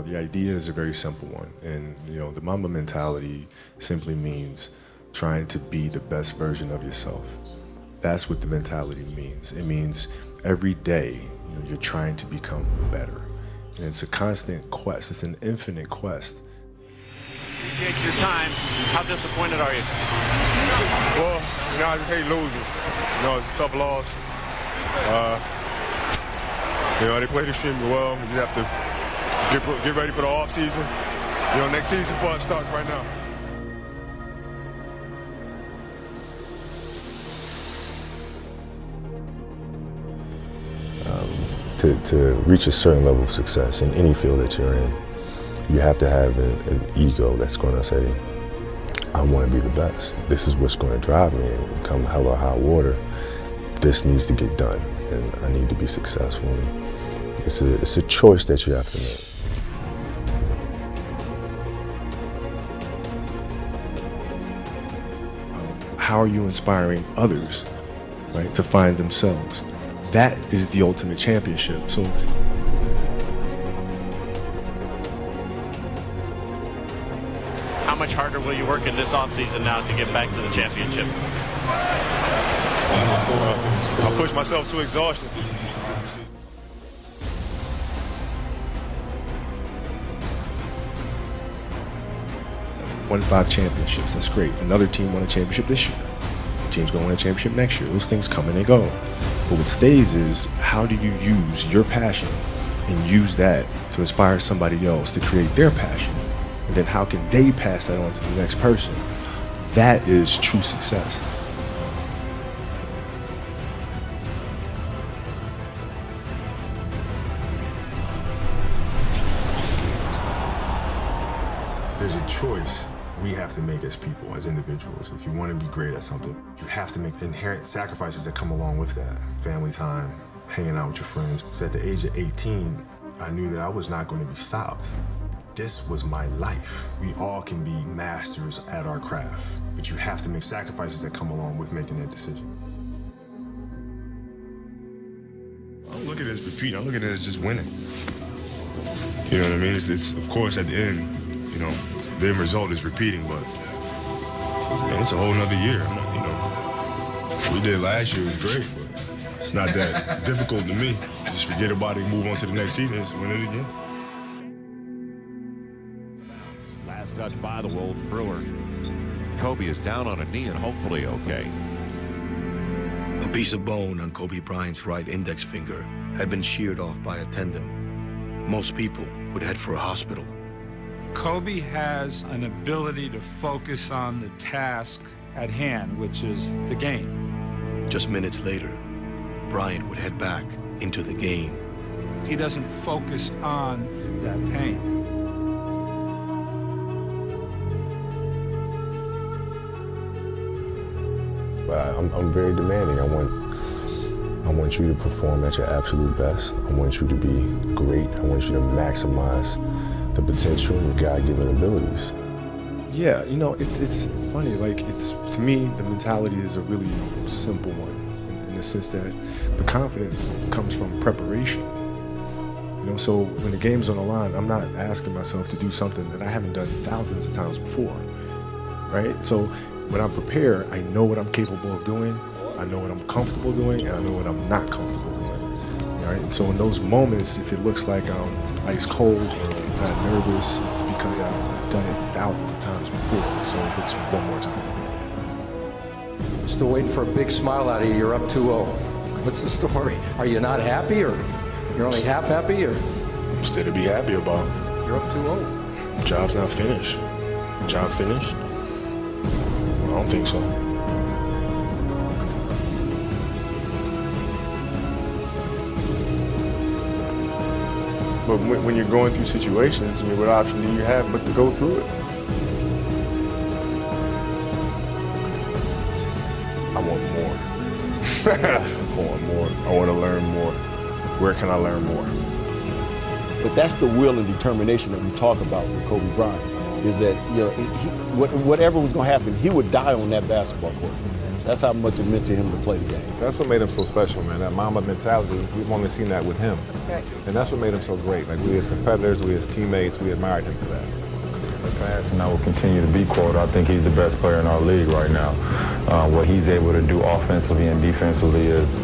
the idea is a very simple one, and the Mamba mentality simply means trying to be the best version of yourself. That's what the mentality means. It means every day you're trying to become better, and it's a constant quest. It's an infinite quest. Appreciate your time. How disappointed are you? Well, I just hate losing. It's a tough loss. They played extremely well. We just have to get ready for the off season. Next season for us starts right now. To reach a certain level of success in any field that you're in, you have to have an ego that's going to say, I want to be the best. This is what's going to drive me, and come hell or high water, this needs to get done, and I need to be successful. It's a choice that you have to make. How are you inspiring others, right, to find themselves? That is the ultimate championship. So how much harder will you work in this offseason now to get back to the championship? I'll push myself to exhaustion. Won 5 championships, that's great. Another team won a championship this year. The team's going to win a championship next year. Those things come and they go. But what stays is, how do you use your passion and use that to inspire somebody else to create their passion? And then how can they pass that on to the next person? That is true success. There's a choice we have to make as people, as individuals. If you want to be great at something, you have to make inherent sacrifices that come along with that. Family time, hanging out with your friends. So at the age of 18, I knew that I was not going to be stopped. This was my life. We all can be masters at our craft, but you have to make sacrifices that come along with making that decision. I don't look at it as repeating, I look at it as just winning. You know what I mean? It's of course at the end, the end result is repeating, but man, it's a whole nother year. What we did last year was great, but it's not that difficult to me. Just forget about it and move on to the next season and just win it again. Last touch by the Wolves Brewer. Kobe is down on a knee and hopefully okay. A piece of bone on Kobe Bryant's right index finger had been sheared off by a tendon. Most people would head for a hospital. Kobe has an ability to focus on the task at hand, which is the game. Just minutes later, Bryant would head back into the game. He doesn't focus on that pain. But I'm very demanding. I want you to perform at your absolute best. I want you to be great. I want you to maximize the potential and God-given abilities. Yeah, it's funny. To me, the mentality is a really simple one, in the sense that the confidence comes from preparation. So when the game's on the line, I'm not asking myself to do something that I haven't done thousands of times before, right? So when I'm prepared, I know what I'm capable of doing, I know what I'm comfortable doing, and I know what I'm not comfortable doing. Right? And so in those moments, if it looks like I'm ice cold or not nervous, it's because I've done it thousands of times before. So it's one more time. Still waiting for a big smile out of you. You're up 2-0. What's the story? Are you not happy, or you're only half happy, or? Still to be happy about. You're up 2-0. Job's not finished. Job finished? I don't think so. But when you're going through situations, what option do you have but to go through it? I want more. I want more. I want to learn more. Where can I learn more? But that's the will and determination that we talk about with Kobe Bryant, is that, whatever was going to happen, he would die on that basketball court. That's how much it meant to him to play the game. That's what made him so special, man. That Mamba mentality, we've only seen that with him. Right. And that's what made him so great. Like, we as competitors, we as teammates, we admired him for that. Fast, and I will continue to be quoted. I think he's the best player in our league right now. What he's able to do offensively and defensively is,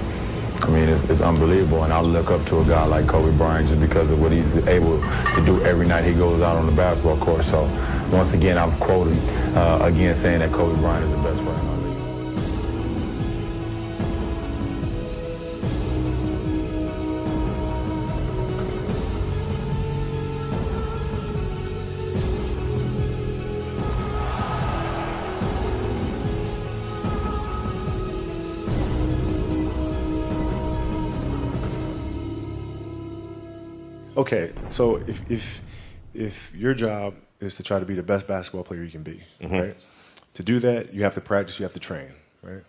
I mean, it's unbelievable. And I look up to a guy like Kobe Bryant just because of what he's able to do every night he goes out on the basketball court. So once again, I'm quoted again saying that Kobe Bryant is the best player in our league. Okay, so if your job is to try to be the best basketball player you can be, right? To do that, you have to practice, you have to train, right?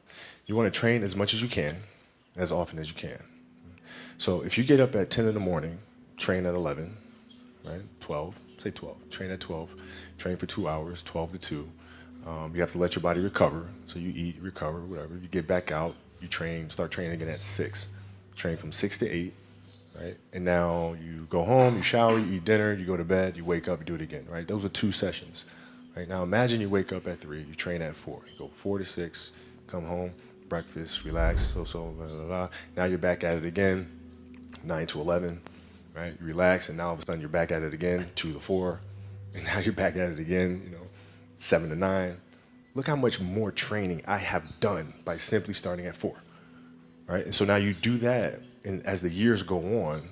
You want to train as much as you can, as often as you can. So if you get up at 10 in the morning, train at 11, right? 12, say 12, train at 12, train for 2 hours, 12 to 2. You have to let your body recover. So you eat, recover, whatever. You get back out, you train, start training again at 6. Train from 6 to 8. Right? And now you go home, you shower, you eat dinner, you go to bed, you wake up, you do it again, right? Those are 2 sessions, right? Now imagine you wake up at 3, you train at 4, you go 4 to 6, come home, breakfast, relax, blah, blah, blah. Now you're back at it again, 9 to 11, right? You relax, and now all of a sudden you're back at it again, 2 to 4, and now you're back at it again, 7 to 9. Look how much more training I have done by simply starting at 4, right? And so now you do that. And as the years go on,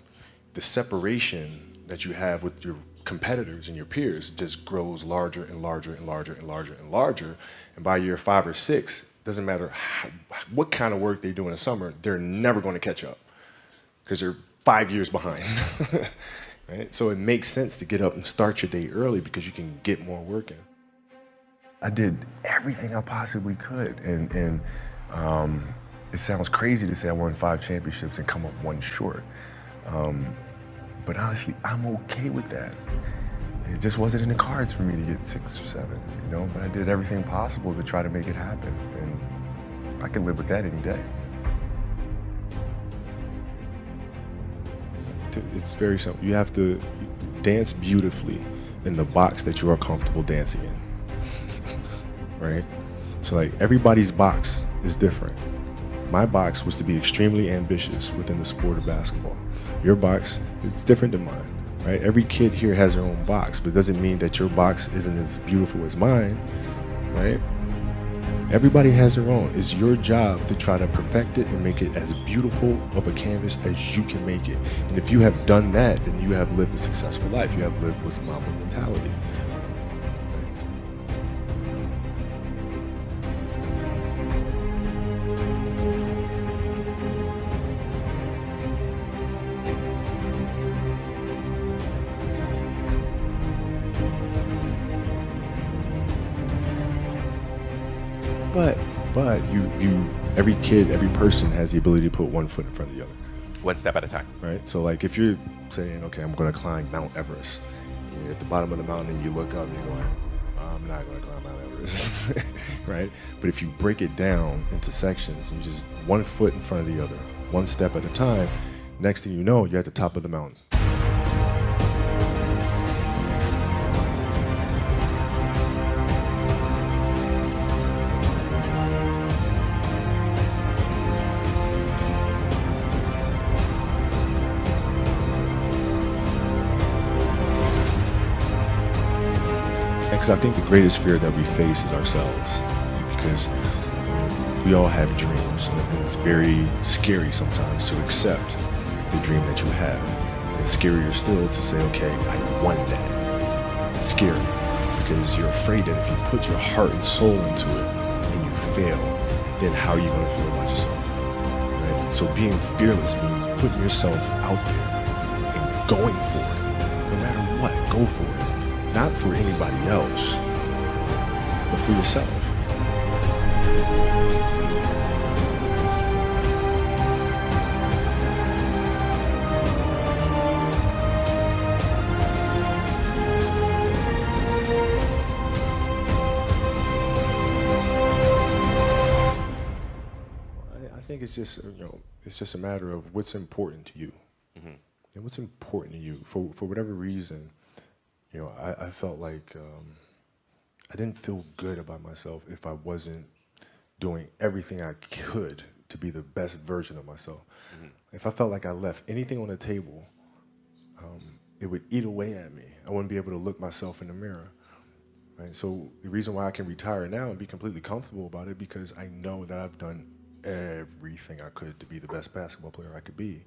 the separation that you have with your competitors and your peers just grows larger and larger and larger and larger and larger. And by year 5 or 6, doesn't matter what kind of work they do in the summer, they're never going to catch up because they're 5 years behind. Right? So it makes sense to get up and start your day early because you can get more work in. I did everything I possibly could, and it sounds crazy to say I won 5 championships and come up 1 short. But honestly, I'm okay with that. It just wasn't in the cards for me to get 6 or 7, but I did everything possible to try to make it happen. And I can live with that any day. It's very simple. You have to dance beautifully in the box that you are comfortable dancing in, right? So like everybody's box is different. My box was to be extremely ambitious within the sport of basketball. Your box is different than mine, right? Every kid here has their own box, but it doesn't mean that your box isn't as beautiful as mine, right? Everybody has their own. It's your job to try to perfect it and make it as beautiful of a canvas as you can make it. And if you have done that, then you have lived a successful life. You have lived with the Mamba mentality. But every kid, every person has the ability to put 1 foot in front of the other. One step at a time. Right? So like if you're saying, okay, I'm going to climb Mount Everest, you're at the bottom of the mountain and you look up and you're going, I'm not going to climb Mount Everest, right? But if you break it down into sections and you just 1 foot in front of the other, 1 step at a time, next thing you know, you're at the top of the mountain. Because I think the greatest fear that we face is ourselves, because we all have dreams, and it's very scary sometimes to accept the dream that you have. It's scarier still to say, okay, I want that. It's scary because you're afraid that if you put your heart and soul into it and you fail, then how are you going to feel about yourself? Right? So being fearless means putting yourself out there and going for it. No matter what, go for it. Not for anybody else, but for yourself. think it's just, it's just a matter of what's important to you. And what's important to you. For whatever reason, I felt like I didn't feel good about myself if I wasn't doing everything I could to be the best version of myself. If I felt like I left anything on the table, it would eat away at me. I wouldn't be able to look myself in the mirror. Right? So the reason why I can retire now and be completely comfortable about it, because I know that I've done everything I could to be the best basketball player I could be.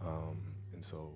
And so